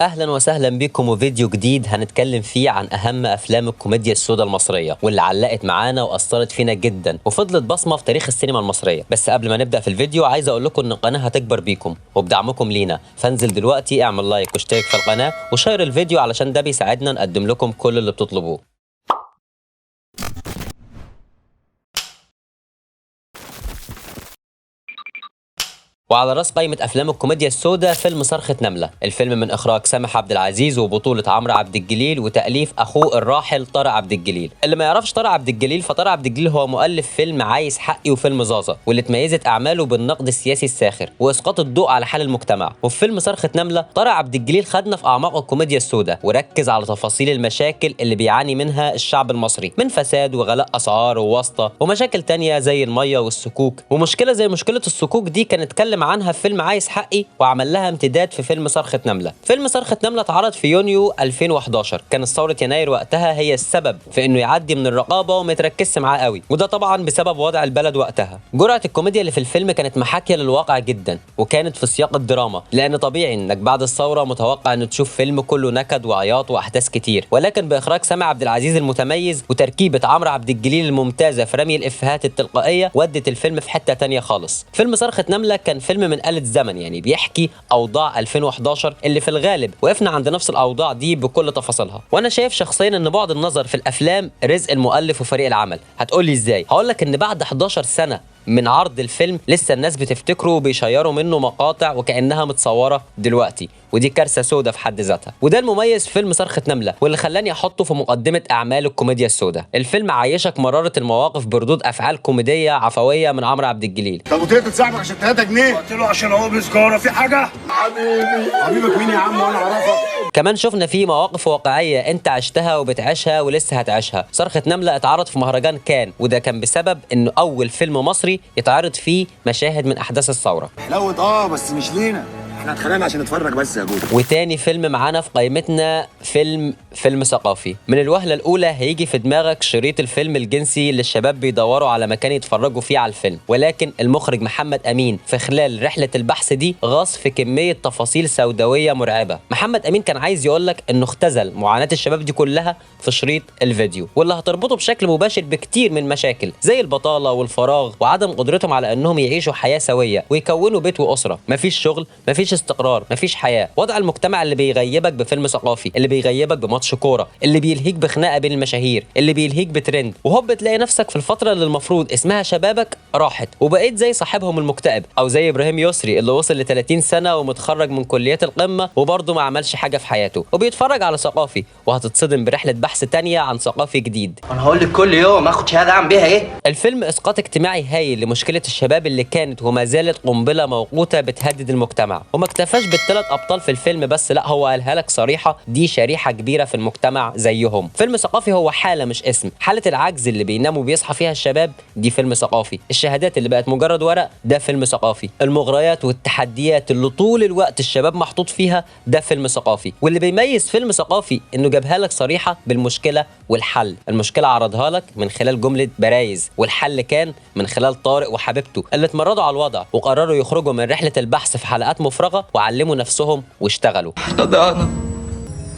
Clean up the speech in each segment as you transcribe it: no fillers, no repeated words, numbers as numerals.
اهلا وسهلا بكم وفيديو جديد هنتكلم فيه عن اهم افلام الكوميديا السوداء المصريه واللي علقت معانا واثرت فينا جدا وفضلت بصمه في تاريخ السينما المصريه. بس قبل ما نبدا في الفيديو عايز اقول لكم ان القناه هتكبر بيكم وبدعمكم لينا، فانزل دلوقتي اعمل لايك واشترك في القناه وشير الفيديو علشان ده بيساعدنا نقدم لكم كل اللي بتطلبوه. وعلى راس قائمة أفلام الكوميديا السوداء فيلم صرخة نملة، الفيلم من إخراج سامح عبد العزيز وبطولة عمرو عبد الجليل وتأليف أخوه الراحل طارق عبد الجليل. اللي ما يعرفش طارق عبد الجليل، فطارق عبد الجليل هو مؤلف فيلم عايز حقي وفيلم زازا، واللي اتميزت أعماله بالنقد السياسي الساخر وإسقاط الضوء على حال المجتمع. وفي فيلم صرخة نملة طارق عبد الجليل خدنا في أعماق الكوميديا السوداء وركز على تفاصيل المشاكل اللي بيعاني منها الشعب المصري من فساد وغلاء أسعار وواسطة ومشاكل تانية زي المية والسكوك. ومشكلة زي مشكلة السكوك دي كان اتكلم عنها في فيلم عايز حقي وعمل لها امتداد في فيلم صرخة نملة. فيلم صرخة نملة اتعرض في يونيو 2011، كانت ثورة يناير وقتها هي السبب في انه يعدي من الرقابة وما يتركزش معاه قوي، وده طبعا بسبب وضع البلد وقتها. جرعة الكوميديا اللي في الفيلم كانت محاكية للواقع جدا وكانت في سياق الدراما، لان طبيعي انك بعد الثورة متوقع ان تشوف فيلم كله نكد وعياط واحداث كتير، ولكن باخراج سامح عبد العزيز المتميز وتركيبة عمرو عبد الجليل الممتازة في رمي الافيهات التلقائية ودت الفيلم في حتة تانية خالص. فيلم صرخة نملة كان فيلم من آلة زمن، يعني بيحكي اوضاع 2011 اللي في الغالب وقفنا عند نفس الاوضاع دي بكل تفاصيلها. وانا شايف شخصيا ان بعد النظر في الافلام رزق المؤلف وفريق العمل. هتقول لي ازاي؟ هقول لك ان بعد 11 سنه من عرض الفيلم لسه الناس بتفتكره وبيشيروا منه مقاطع وكأنها متصورة دلوقتي، ودي كارثة سودة في حد ذاتها. وده المميز في فيلم صرخة نملة واللي خلاني احطه في مقدمة اعمال الكوميديا السوداء. الفيلم عايشك مرارة المواقف بردود افعال كوميدية عفوية من عمرو عبد الجليل. طب وطلعت تصاحبك عشان 3 جنيه؟ قلت له عشان هو بسجارة في حاجة؟ حبيبك مين يا عم وانا اعرفك؟ كمان شفنا فيه مواقف واقعية انت عشتها وبتعيشها ولسه هتعيشها. صرخة نملة اتعرض في مهرجان كان، وده كان بسبب انه اول فيلم مصري يتعرض فيه مشاهد من احداث الثورة. حلوت بس مش لينا، احنا اتخانقنا عشان نتفرج بس يا جودة. وتاني فيلم معانا في قائمتنا فيلم ثقافي. من الوهلة الأولى هيجي في دماغك شريط الفيلم الجنسي اللي الشباب بيدوروا على مكان يتفرجوا فيه على الفيلم، ولكن المخرج محمد أمين في خلال رحلة البحث دي غاص في كمية تفاصيل سوداوية مرعبة. محمد أمين كان عايز يقولك إنه اختزل معاناة الشباب دي كلها في شريط الفيديو، واللي هتربطه بشكل مباشر بكتير من مشاكل زي البطالة والفراغ وعدم قدرتهم على إنهم يعيشوا حياة سوية ويكونوا بيت وأسرة. مفيش شغل، مفيش استقرار، مفيش حياه. وضع المجتمع اللي بيغيبك بفيلم ثقافي، اللي بيغيبك بماتش كوره، اللي بيلهيك بخناقه بين المشاهير، اللي بيلهيك بترند، وهوب تلاقي نفسك في الفتره اللي المفروض اسمها شبابك راحت وبقيت زي صاحبهم المكتئب، او زي ابراهيم يسري اللي وصل ل 30 سنه ومتخرج من كليات القمه وبرضه ما عملش حاجه في حياته وبيتفرج على ثقافي. وهتتصدم برحله بحث تانية عن ثقافي جديد. انا هقول لك كل يوم اخد شهاده اعمل بيها ايه؟ الفيلم اسقاط اجتماعي هايل لمشكله الشباب اللي كانت وما زالت قنبله موقوته بتهدد المجتمع. وما اكتفاش بالثلاث ابطال في الفيلم بس، لا هو قالها لك صريحه دي شريحه كبيره في المجتمع زيهم. فيلم ثقافي هو حاله مش اسم. حاله العجز اللي بينام وبيصحى فيها الشباب دي فيلم ثقافي. الشهادات اللي بقت مجرد ورق ده فيلم ثقافي. المغريات والتحديات اللي طول الوقت الشباب محطوط فيها ده فيلم ثقافي. واللي بيميز فيلم ثقافي انه جابها لك صريحه بالمشكله والحل. المشكله عرضها لك من خلال جمله برايز، والحل كان من خلال طارق وحبيبته اللي اتمردوا على الوضع وقرروا يخرجوا من رحله البحث في حلقات مفرغه وعلموا نفسهم واشتغلوا.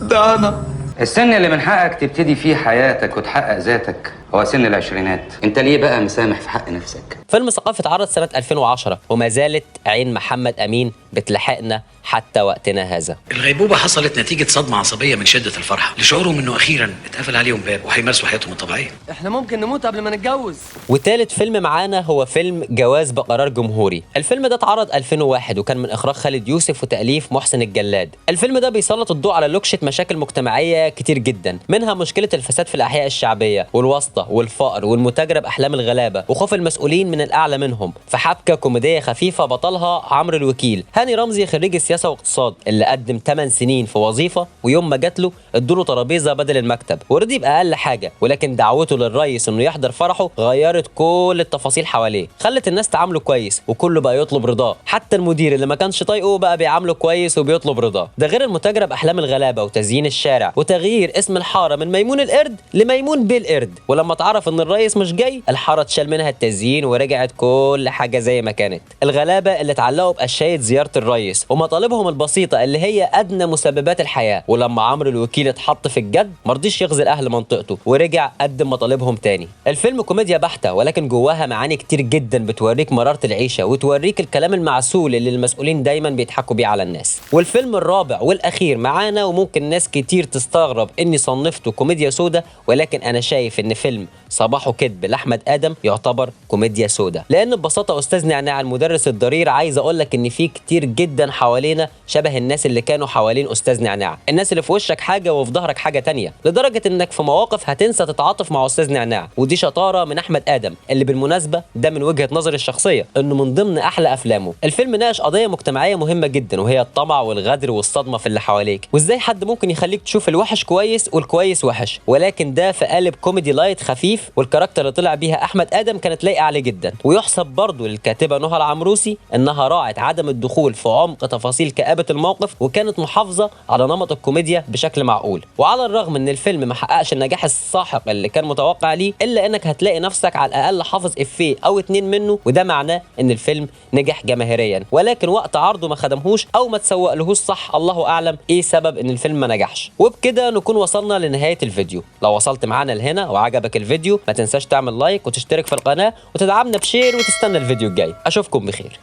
ضعنا السن اللي من حقك تبتدي فيه حياتك وتحقق ذاتك هو سن العشرينات. انت ليه بقى مسامح في حق نفسك؟ فيلم ثقافي اتعرض سنة 2010 وما زالت عين محمد أمين بتلحقنا حتى وقتنا هذا. الغيبوبة حصلت نتيجة صدمة عصبية من شدة الفرحة لشعورهم انه اخيرا اتقفل عليهم باب وهيمارسوا حياتهم الطبيعية. احنا ممكن نموت قبل ما نتجوز. وثالث فيلم معانا هو فيلم جواز بقرار جمهوري. الفيلم ده اتعرض 2001 وكان من اخراج خالد يوسف وتأليف محسن الجلاد. الفيلم ده بيسلط الضوء على لوكشة مشاكل مجتمعية كتير جدا، منها مشكلة الفساد في الأحياء الشعبية والواسطة والفقر والمتاجرة بأحلام الغلابة وخوف المسؤولين من الأعلى منهم، في حبكة كوميدية خفيفة بطلها عمرو الوكيل. هاني رمزي خريج السياسة واقتصاد اللي قدم 8 سنين في وظيفة ويوم ما جات له ادوا ترابيزة بدل المكتب ورضي بأقل حاجة، ولكن دعوته للرئيس انه يحضر فرحه غيرت كل التفاصيل حواليه، خلت الناس تعامله كويس وكله بقى يطلب رضاه، حتى المدير اللي ما كانش طايقه بقى بيعامله كويس وبيطلب رضاه. ده غير المتاجرة بأحلام الغلابة وتزيين الشارع وتغيير اسم الحارة من ميمون القرد لميمون بالقرد. ولما اتعرف ان الرئيس مش جاي الحاره اتشال منها التزيين ورجعت كل حاجه زي ما كانت. الغلابه اللي اتعلقوا باشياء زياره الرئيس ومطالبهم البسيطه اللي هي ادنى مسببات الحياه، ولما عمرو الوكيل اتحط في الجد مرضيش يخذل اهل منطقته ورجع قدم مطالبهم تاني. الفيلم كوميديا بحته ولكن جواها معاني كتير جدا بتوريك مراره العيشه وتوريك الكلام المعسول اللي المسؤولين دايما بيضحكوا بيه على الناس. والفيلم الرابع والاخير معانا، وممكن ناس كتير تستغرب اني صنفته كوميديا سودا، ولكن انا شايف ان فيلم صباح كدب لاحمد ادم يعتبر كوميديا سودا، لان ببساطه استاذ نعناع المدرس الضرير عايز اقول لك ان في كتير جدا حوالينا شبه الناس اللي كانوا حوالين استاذ نعناع، الناس اللي في وشك حاجه وفي ظهرك حاجه تانية، لدرجه انك في مواقف هتنسى تتعاطف مع استاذ نعناع. ودي شطاره من احمد ادم اللي بالمناسبه ده من وجهه نظري الشخصيه انه من ضمن احلى افلامه. الفيلم ناقش قضيه مجتمعيه مهمه جدا وهي الطمع والغدر والصدمه في اللي حواليك، وازاي حد ممكن يخليك تشوف الوحش كويس والكويس وحش، ولكن ده في قالب كوميدي لايت خفيف. والكاركتر اللي طلع بيها احمد ادم كانت لايقه عليه جدا. ويحسب برضه للكاتبه نهى العمروسي انها راعت عدم الدخول في عمق تفاصيل كآبه الموقف، وكانت محافظه على نمط الكوميديا بشكل معقول. وعلى الرغم ان الفيلم ما حققش النجاح الساحق اللي كان متوقع ليه، الا انك هتلاقي نفسك على الاقل حافظ افيه او اتنين منه، وده معناه ان الفيلم نجح جماهيريا، ولكن وقت عرضه ما خدمهوش او ما تسوقلهوش صح. الله اعلم ايه سبب ان الفيلم ما نجحش. وبكده نكون وصلنا لنهايه الفيديو. لو وصلت معانا لهنا وعجبك الفيديو ما تنساش تعمل لايك وتشترك في القناه وتدعمنا بشير وتستنى الفيديو الجاي. اشوفكم بخير.